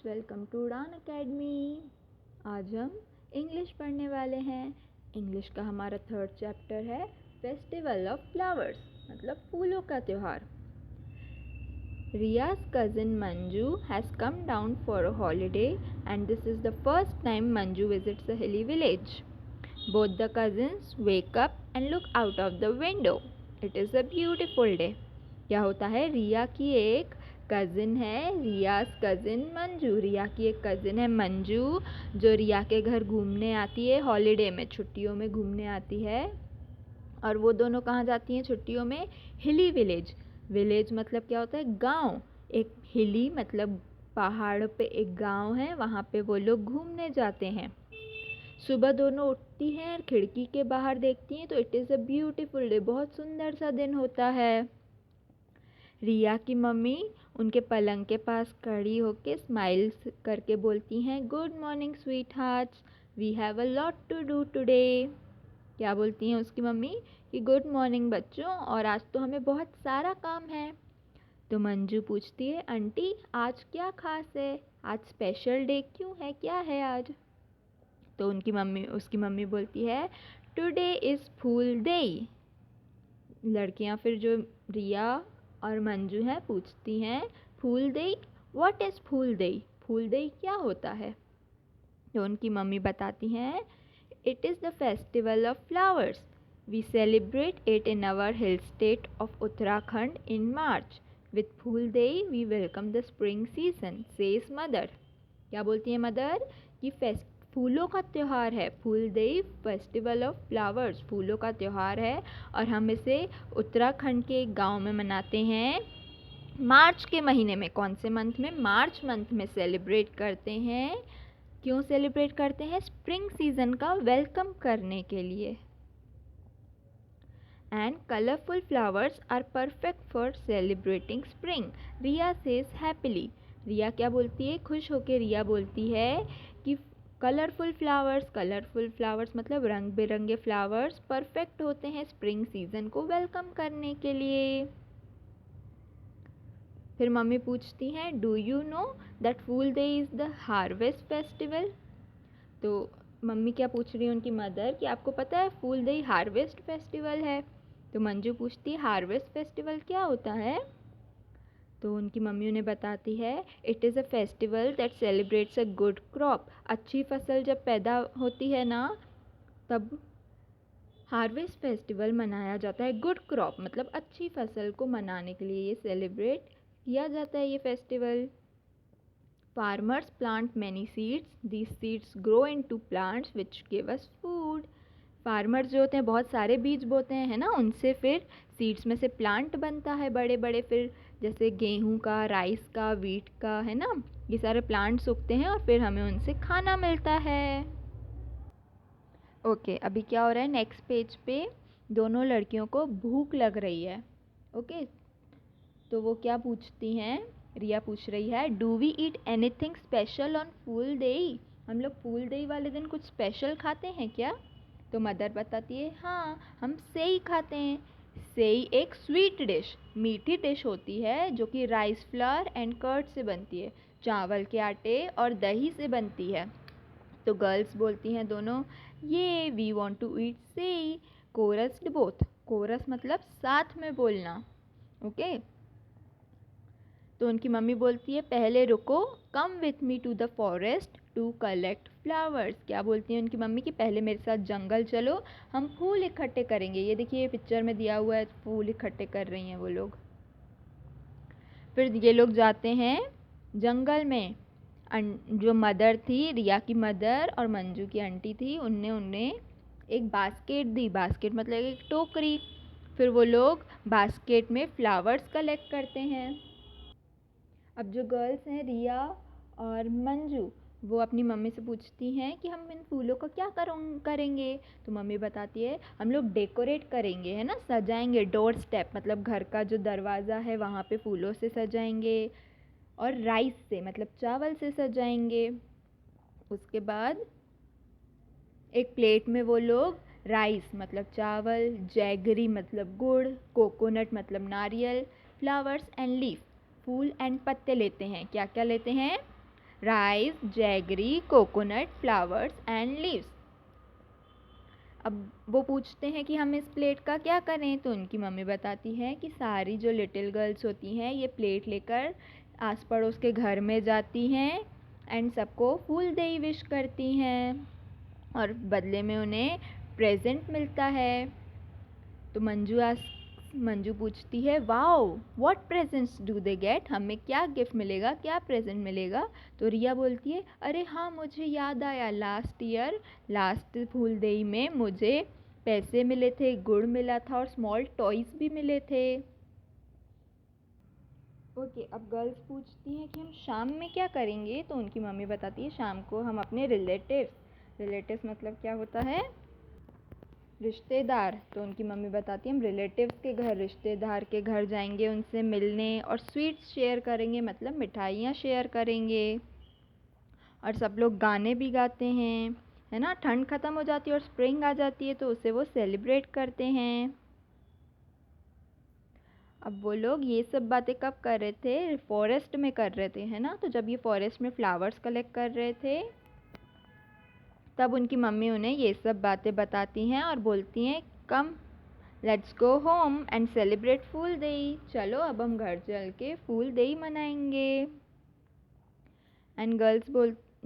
Students, welcome to उड़ान academy. आज हम इंग्लिश पढ़ने वाले हैं। इंग्लिश का हमारा थर्ड चैप्टर है फेस्टिवल ऑफ फ्लावर्स, मतलब फूलों का त्यौहार। Riya's cousin Manju has come down for a holiday and this is the first time Manju visits a hilly village. Both the cousins wake up and look out of the window. It is a beautiful day. क्या होता है, रिया की एक cousin है, रियाज cousin Manju. रिया की एक cousin है मंजू जो रिया के घर घूमने आती है, हॉलीडे में, छुट्टियों में घूमने आती है। और वो दोनों कहाँ जाती हैं छुट्टियों में? हिली विलेज। विलेज मतलब क्या होता है? गांव। एक हिली मतलब पहाड़ पे एक गांव है, वहाँ पे वो लोग घूमने जाते हैं। सुबह दोनों उठती हैं और खिड़की के बाहर देखती हैं तो it is a beautiful day, बहुत सुंदर सा दिन होता है। रिया की मम्मी उनके पलंग के पास खड़ी होकर स्माइल करके बोलती हैं, good morning sweethearts, we have a lot to do today. क्या बोलती हैं उसकी मम्मी कि गुड मॉर्निंग बच्चों, और आज तो हमें बहुत सारा काम है। तो मंजू पूछती है, आंटी आज क्या खास है? आज स्पेशल डे क्यों है, क्या है आज? तो उसकी मम्मी बोलती है, टुडे इज़ फूल डे। लड़कियां फिर जो रिया और मंजू हैं पूछती हैं, फूल डे, व्हाट इज़ फूल डे? फूल डे क्या होता है? तो उनकी मम्मी बताती हैं, it is the festival of flowers, we celebrate it in our hill state of Uttarakhand in March, with Phool Dei we welcome the spring season, says mother. क्या बोलती है मदर कि फूलों का त्यौहार है, Phool Dei festival of flowers, फूलों का त्यौहार है और हम इसे उत्तराखंड के एक गांव में मनाते हैं मार्च के महीने में। कौन से मंथ में? मार्च मंथ में सेलिब्रेट करते हैं। क्यों सेलिब्रेट करते हैं? स्प्रिंग सीजन का वेलकम करने के लिए। And colourful flowers are perfect for celebrating spring, Riya says happily. Riya क्या बोलती है? खुश होकर रिया बोलती है कि कलरफुल फ्लावर्स मतलब रंग बिरंगे फ्लावर्स परफेक्ट होते हैं स्प्रिंग सीजन को वेलकम करने के लिए। फिर मम्मी पूछती हैं, do you know that Phool Dei is the harvest festival? तो मम्मी क्या पूछ रही है उनकी मदर कि आपको पता है फूल डे हार्वेस्ट फेस्टिवल है? तो मंजू पूछती है, हार्वेस्ट फेस्टिवल क्या होता है? तो उनकी मम्मी उन्हें बताती है, it is a festival that celebrates a good crop. अच्छी फसल जब पैदा होती है ना, तब हार्वेस्ट फेस्टिवल मनाया जाता है। गुड क्रॉप मतलब अच्छी फसल को मनाने के लिए ये सेलिब्रेट किया जाता है ये festival. Farmers plant many seeds. These seeds grow into plants which give us food. Farmers जो होते हैं बहुत सारे बीज बोते हैं, है ना, उनसे फिर सीड्स में से प्लांट बनता है बड़े बड़े, फिर जैसे गेहूं का, राइस का, वीट का, है ना, ये सारे प्लांट्स उगते हैं और फिर हमें उनसे खाना मिलता है। ओके, अभी क्या हो रहा है नेक्स्ट पेज पे? दोनों लड़कियों को भूख लग रही है। ओके, तो वो क्या पूछती हैं? रिया पूछ रही है, do we eat anything special on Phool Dei? हम लोग फूल डे वाले दिन कुछ स्पेशल खाते हैं क्या? तो मदर बताती है, हाँ हम सेई खाते हैं। सेई एक स्वीट डिश, मीठी डिश होती है जो कि राइस फ्लावर एंड कर्ड से बनती है, चावल के आटे और दही से बनती है। तो गर्ल्स बोलती हैं दोनों, ये वी वॉन्ट टू ईट सेई। कोरस बोथ, कोरस मतलब साथ में बोलना। ओके, तो उनकी मम्मी बोलती है, पहले रुको, come with me to the forest to collect flowers. क्या बोलती है उनकी मम्मी कि पहले मेरे साथ जंगल चलो, हम फूल इकट्ठे करेंगे। ये देखिए पिक्चर में दिया हुआ है, फूल इकट्ठे कर रही हैं वो लोग। फिर ये लोग जाते हैं जंगल में। जो मदर थी, रिया की मदर और मंजू की आंटी थी, उनने उन्हें एक बास्केट दी। बास्केट मतलब एक टोकरी। फिर वो लोग बास्केट में फ्लावर्स कलेक्ट करते हैं। अब जो गर्ल्स हैं रिया और मंजू, वो अपनी मम्मी से पूछती हैं कि हम इन फूलों का क्या करेंगे? तो मम्मी बताती है, हम लोग डेकोरेट करेंगे, है ना, सजाएंगे। डोर स्टेप मतलब घर का जो दरवाज़ा है वहाँ पे फूलों से सजाएंगे, और राइस से मतलब चावल से सजाएंगे। उसके बाद एक प्लेट में वो लोग राइस मतलब चावल, जैगरी मतलब गुड़, कोकोनट मतलब नारियल, फ्लावर्स एंड लीफ, फूल एंड पत्ते लेते हैं। क्या क्या लेते हैं? Rice, jaggery, coconut, flowers and leaves. अब वो पूछते हैं कि हम इस प्लेट का क्या करें, तो उनकी मम्मी बताती है कि सारी जो लिटिल गर्ल्स होती हैं ये प्लेट लेकर आस पड़ोस के घर में जाती हैं एंड सबको फूल दे विश करती हैं और बदले में उन्हें प्रेजेंट मिलता है। तो मंजू पूछती है, wow what presents do they get, हमें क्या गिफ्ट मिलेगा, क्या प्रेजेंट मिलेगा। तो रिया बोलती है, अरे हाँ मुझे याद आया, लास्ट फूल डे में मुझे पैसे मिले थे, गुड़ मिला था और स्मॉल टॉयज भी मिले थे। ओके, अब गर्ल्स पूछती हैं कि हम शाम में क्या करेंगे, तो उनकी मम्मी बताती है शाम को हम अपने रिलेटिव्स मतलब क्या होता है, रिश्तेदार। तो उनकी मम्मी बताती है हम रिलेटिव्स के घर, रिश्तेदार के घर जाएंगे उनसे मिलने और स्वीट्स शेयर करेंगे, मतलब मिठाइयाँ शेयर करेंगे। और सब लोग गाने भी गाते हैं, है ना। ठंड ख़त्म हो जाती है और स्प्रिंग आ जाती है, तो उसे वो सेलिब्रेट करते हैं। अब वो लोग ये सब बातें कब कर रहे थे, फॉरेस्ट में कर रहे थे, है ना। तो जब ये फॉरेस्ट में फ्लावर्स कलेक्ट कर रहे थे तब उनकी मम्मी उन्हें ये सब बातें बताती हैं और बोलती हैं, come let's go home and celebrate Phool Dei, चलो अब हम घर चल के फूल डे मनाएंगे। एंड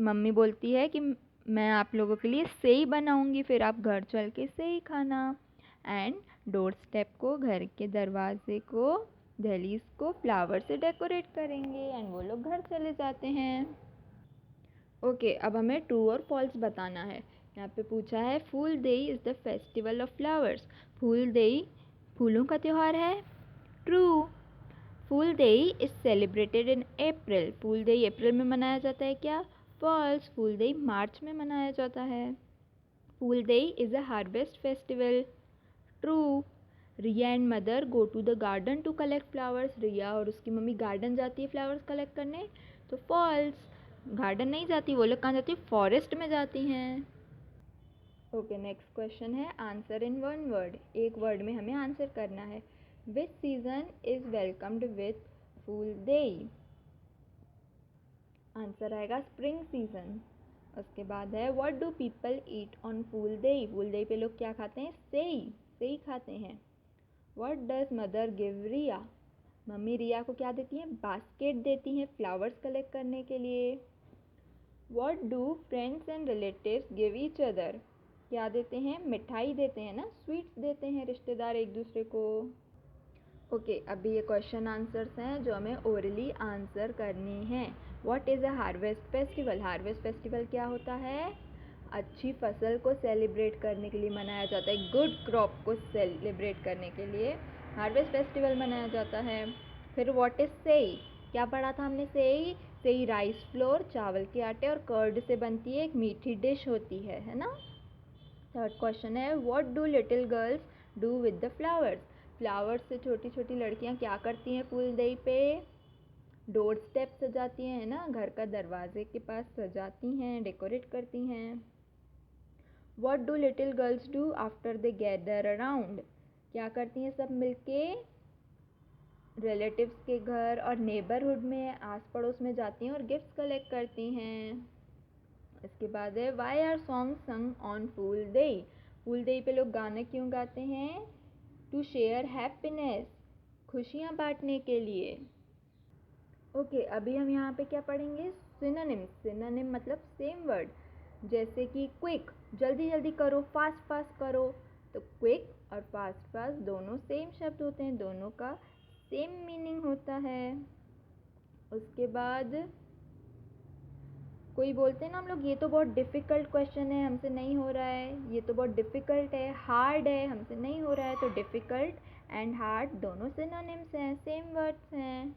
मम्मी बोलती है कि मैं आप लोगों के लिए सेई बनाऊंगी, फिर आप घर चल के सेई खाना। एंड डोर स्टेप को, घर के दरवाजे को, दहलीज को फ्लावर से डेकोरेट करेंगे एंड वो लोग घर चले जाते हैं। ओके, अब हमें ट्रू और फॉल्स बताना है। यहाँ पे पूछा है, Phool Dei is the festival of flowers, Phool Dei फूलों का त्यौहार है। ट्रू। फूल देई इज सेलिब्रेटेड इन अप्रैल, फूल देई अप्रैल में मनाया जाता है क्या। फॉल्स, फूल देई मार्च में मनाया जाता है। Phool Dei is a harvest festival. True. Riya and mother go to the garden to collect flowers, Riya और उसकी मम्मी गार्डन जाती है फ्लावर्स कलेक्ट करने। तो फॉल्स, गार्डन नहीं जाती, वो लोग कहाँ जाती है, फॉरेस्ट में जाती हैं। ओके, नेक्स्ट क्वेश्चन है आंसर इन वन वर्ड, एक वर्ड में हमें आंसर करना है। Which season is welcomed with Phool Dei, answer आएगा स्प्रिंग सीजन। उसके बाद है, what do people eat on Phool Dei, Phool देई पे लोग क्या खाते हैं, सेई, सेई खाते हैं। What does mother give Riya, mummy Riya को क्या देती हैं, बास्केट देती हैं फ्लावर्स कलेक्ट करने के लिए। What do friends and relatives give each other, क्या देते हैं, मिठाई देते हैं ना, स्वीट्स देते हैं रिश्तेदार एक दूसरे को। ओके, अभी ये क्वेश्चन आंसर्स हैं जो हमें ओरली आंसर करनी है। What is a harvest festival, harvest festival क्या होता है, अच्छी फसल को सेलिब्रेट करने के लिए मनाया जाता है, गुड क्रॉप को सेलिब्रेट करने के लिए हार्वेस्ट फेस्टिवल मनाया जाता है। फिर व्हाट इज सेई, क्या पढ़ा था हमने, सेई, सेई राइस फ्लोर, चावल के आटे और कर्ड से बनती है, एक मीठी डिश होती है ना। थर्ड क्वेश्चन है, what do little girls do with the flowers, flowers से छोटी छोटी लड़कियां क्या करती हैं फूल देई पे, डोर स्टेप सजाती हैं, है ना, घर का दरवाजे के पास सजाती हैं, डेकोरेट करती हैं। What do little girls do after they gather around, क्या करती हैं सब मिलके, रिलेटिव्स के घर और नेबरहुड में, आस पड़ोस में जाती हैं और गिफ्ट्स कलेक्ट करती हैं। इसके बाद है, why are song sung on Phool Dei, Phool Dei पे लोग गाने क्यों गाते हैं, टू शेयर हैप्पीनेस, खुशियाँ बांटने के लिए। ओके, अभी हम यहाँ पे क्या पढ़ेंगे, सिनोनिम, सिनोनिम मतलब सेम वर्ड, जैसे कि क्विक, जल्दी जल्दी करो, फास्ट फास्ट करो। तो क्विक और फास्ट फास्ट दोनों सेम शब्द होते हैं, दोनों का सेम मीनिंग होता है। उसके बाद कोई बोलते हैं ना हम लोग, ये तो बहुत डिफ़िकल्ट क्वेश्चन है, हमसे नहीं हो रहा है, ये तो बहुत डिफ़िकल्ट है, हार्ड है, हमसे नहीं हो रहा है। तो डिफ़िकल्ट एंड हार्ड दोनों सिनोनिम्स हैं, सेम वर्ड्स हैं।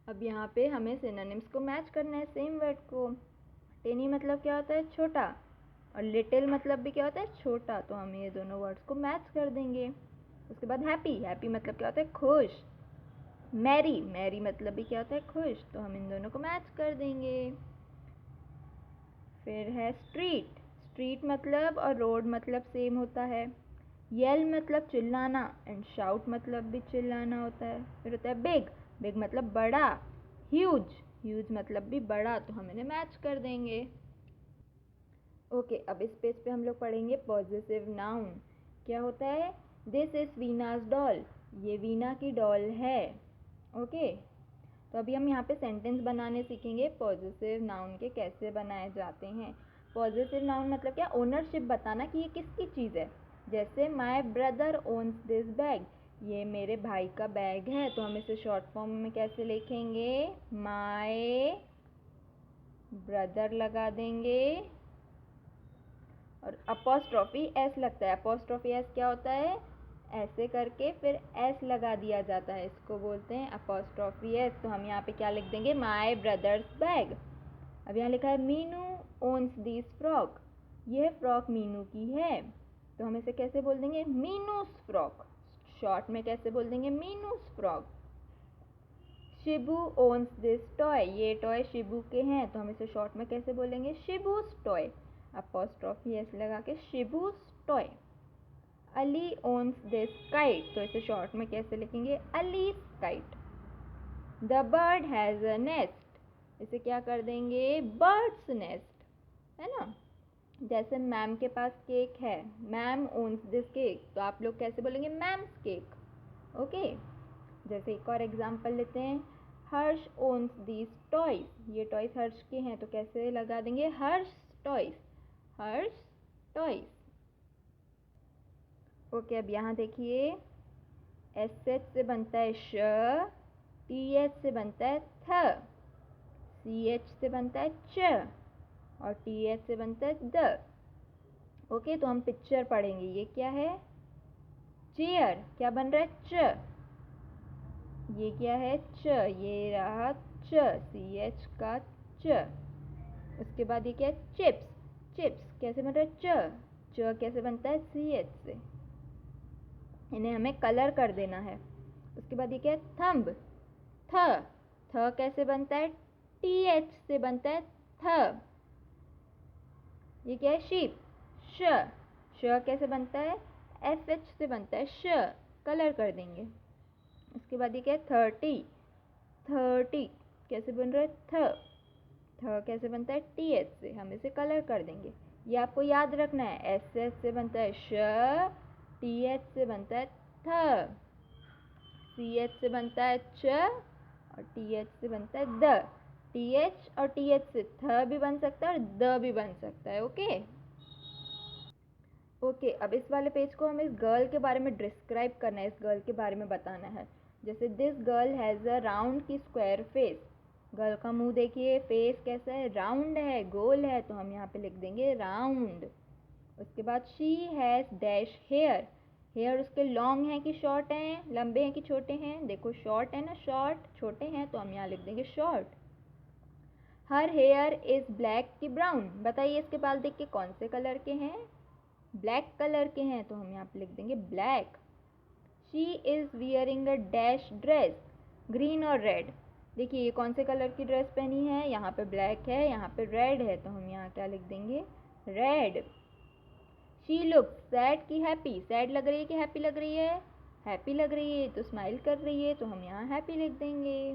अब यहाँ पे हमें सिनोनिम्स को मैच करना है सेम वर्ड को। टेनी मतलब क्या होता है, छोटा, और लिटिल मतलब भी क्या होता है, छोटा, तो हम ये दोनों वर्ड्स को मैच कर देंगे। उसके बाद हैप्पी, हैप्पी मतलब क्या होता है, खुश। मैरी, मैरी मतलब भी क्या होता है, खुश, तो हम इन दोनों को मैच कर देंगे। फिर है स्ट्रीट, स्ट्रीट मतलब और रोड मतलब सेम होता है। येल मतलब चिल्लाना एंड शाउट मतलब भी चिल्लाना होता है। फिर होता है बिग, बिग मतलब बड़ा, ह्यूज, ह्यूज मतलब भी बड़ा, तो हम इन्हें मैच कर देंगे। ओके, अब इस पेज पे हम लोग पढ़ेंगे पॉजेसिव नाउन। क्या होता है? दिस इज वीनाज डॉल, ये वीना की डॉल है। ओके, तो अभी हम यहाँ पे सेंटेंस बनाने सीखेंगे पॉजेसिव नाउन के कैसे बनाए जाते हैं। पॉजेसिव नाउन मतलब क्या? ओनरशिप बताना कि ये किसकी चीज़ है। जैसे my brother ons this bag, ये मेरे भाई का बैग है, तो हम इसे शॉर्ट फॉर्म में कैसे लिखेंगे? माई ब्रदर लगा देंगे और अपोस्ट्रॉफी एस लगता है। अपोस्ट्रॉफी एस क्या होता है? ऐसे करके फिर एस लगा दिया जाता है, इसको बोलते हैं अपोस्ट्रॉफी एस। तो हम यहाँ पे क्या लिख देंगे? माई ब्रदर्स बैग। अब यहाँ लिखा है मीनू ओन्स दिस फ्रॉक, यह फ्रॉक मीनू की है, तो हम इसे कैसे बोल देंगे? मीनूस फ्रॉक। शॉर्ट में कैसे बोल देंगे? Meenu's frock. Shibu owns this toy, ये टॉय शिबू के हैं, तो हम इसे शॉर्ट में कैसे बोलेंगे? शिबूस टॉय। अपोस्ट्रॉफी एस लगा के Shibu's toy. Ali owns this kite, तो इसे शॉर्ट में कैसे लिखेंगे? Ali's kite. The bird has a nest, इसे क्या कर देंगे? बर्ड्स नेस्ट, है ना। जैसे मैम के पास केक है, मैम ओन्स दिस केक, तो आप लोग कैसे बोलेंगे? Ma'am's cake. ओके, जैसे एक और एग्जांपल लेते हैं, हर्ष ओन्स दीज टॉयज, ये टॉयज हर्ष के हैं, तो कैसे लगा देंगे? हर्ष टॉयज, हर्ष टॉयज। ओके, अब यहाँ देखिए, एस एच से बनता है श, टी एच से बनता है थ, सी एच से बनता है च और टी एच से बनता है द। ओके, तो हम पिक्चर पढ़ेंगे। ये क्या है? चेयर, क्या बन रहा है? च। ये क्या है? च, ये रहा च, सी एच का च। उसके बाद ये क्या है? चिप्स, चिप्स कैसे बन रहा है? च कैसे बनता है? सी एच से। इन्हें हमें कलर कर देना है। उसके बाद ये क्या है? थंब, थ, थ कैसे बनता है? टी एच से बनता है थ। ये क्या है? शीप, श, श कैसे बनता है? एस एच से बनता है श, कलर कर देंगे। उसके बाद ये क्या है? 30, 30 कैसे बन रहा है? थ, थ कैसे बनता है? टी एच से, हम इसे कलर कर देंगे। ये आपको याद रखना है, एस एच से बनता है श, टी एच से बनता है थ, सी एच से बनता है च और टी एच से बनता है द। टी एच और टी एच से थ भी बन सकता है और द भी बन सकता है। ओके ओके, अब इस वाले पेज को हमें इस गर्ल के बारे में डिस्क्राइब करना है, इस गर्ल के बारे में बताना है। जैसे this girl has a round की स्क्वायर फेस, गर्ल का मुंह देखिए, फेस कैसा है? राउंड है, गोल है, तो हम यहाँ पे लिख देंगे राउंड। उसके बाद she has dash hair, hair उसके लॉन्ग हैं कि शॉर्ट हैं? लंबे हैं कि छोटे हैं? देखो शॉर्ट है ना, शॉर्ट, छोटे हैं, तो हम यहाँ लिख देंगे short. Her here is black की ब्राउन, बताइए इसके बाल देख के कौन से कलर के हैं? ब्लैक कलर के हैं, तो हम यहाँ पे लिख देंगे black. She is wearing a dash dress, green और रेड, देखिए ये कौन से कलर की ड्रेस पहनी है? यहाँ पे ब्लैक है, यहाँ पे रेड है, तो हम यहाँ क्या लिख देंगे? रेड। शी लुक्स सैड की हैप्पी, सैड लग रही है कि हैप्पी लग रही है? हैप्पी लग रही है, तो स्माइल कर रही है, तो हम यहाँ हैप्पी लिख देंगे।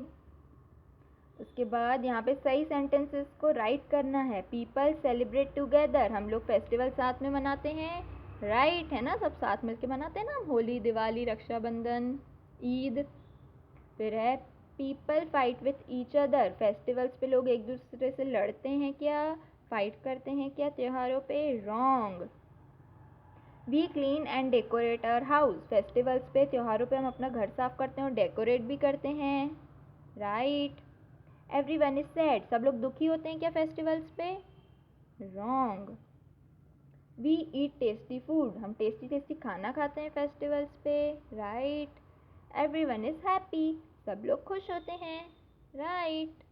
उसके बाद यहाँ पे सही सेंटेंसेस को राइट करना है। पीपल सेलिब्रेट टुगेदर, हम लोग फेस्टिवल साथ में मनाते हैं, राइट है ना, सब साथ मिलके मनाते हैं ना, होली, दिवाली, रक्षाबंधन, ईद। फिर है people fight with each other, festivals पे लोग एक दूसरे से लड़ते हैं क्या? फाइट करते हैं क्या त्योहारों पे? Wrong. We clean and decorate our house, festivals पे, त्योहारों पे हम अपना घर साफ करते हैं और डेकोरेट भी करते हैं, राइट। एवरीवन इज सैड, सब लोग दुखी होते हैं क्या फेस्टिवल्स पे? Wrong. We eat tasty food, हम टेस्टी टेस्टी खाना खाते हैं फेस्टिवल्स पे, राइट। एवरीवन इज हैप्पी, सब लोग खुश होते हैं, राइट।